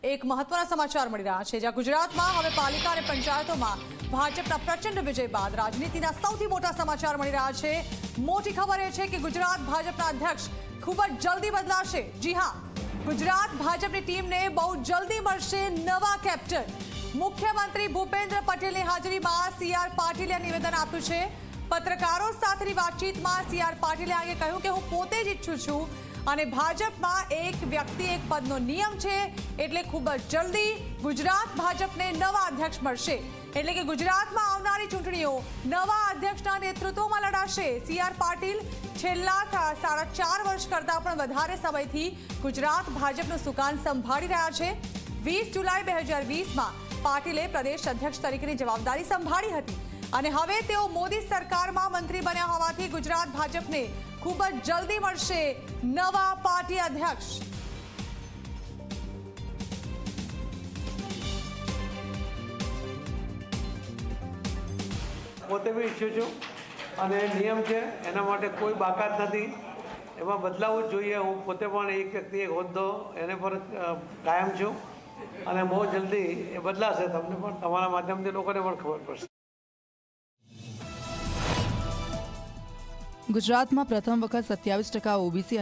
એક મહત્વના સમાચાર મળી રહ્યા છે, જ્યાં ગુજરાતમાં હવે પાલિકા અને પંચાયતોમાં ભાજપના પ્રચંડ વિજય બાદ રાજનીતિના સૌથી મોટા સમાચાર મળી રહ્યા છે। મોટી ખબર એ છે કે ગુજરાત ભાજપના અધ્યક્ષ ખૂબ જ જલ્દી બદલાશે। જી હા, ગુજરાત ભાજપની ટીમને બહુ જલ્દી મળશે નવા કેપ્ટન। મુખ્યમંત્રી ભૂપેન્દ્ર પટેલની હાજરીમાં સી.આર. પાટીલે નિવેદન આપ્યું છે। પત્રકારો સાથેની વાતચીતમાં સી.આર. પાટીલે આગે કહ્યું કે હું પોતે જ ઈચ્છું છું અને ભાજપમાં એક વ્યક્તિ એક પદનો નિયમ છે, એટલે ખૂબ જ જલ્દી ગુજરાત ભાજપને નવા અધ્યક્ષ મળશે। એટલે કે ગુજરાતમાં આવનારી ચૂંટણીઓ નવા અધ્યક્ષના નેતૃત્વમાં લડાશે। સી.આર. પાટીલ છેલ્લા 4.5 વર્ષ કરતાં પણ વધારે સમયથી ગુજરાત ભાજપનું સુકાન સંભાળી રહ્યા છે। 20 જુલાઈ 2020માં પાટીલે પ્રદેશ અધ્યક્ષ તરીકેની જવાબદારી સંભાળી હતી અને હવે તેઓ મોદી સરકારમાં મંત્રી બન્યા હોવાથી ગુજરાત ભાજપને ખૂબ જ જલ્દી મળશે નવા પાર્ટી અધ્યક્ષ। પોતે બી ઈચ્છું છું અને નિયમ છે એના માટે કોઈ બાકાત નથી, એમાં બદલાવું જ જોઈએ। હું પોતે પણ એક વ્યક્તિ એક હોદ્દો એને પર કાયમ છું અને બહુ જલ્દી એ બદલાશે। તમને પણ તમારા માધ્યમથી લોકોને પણ ખબર પડશે। ગુજરાતમાં પ્રથમ વખત 27% ઓબીસી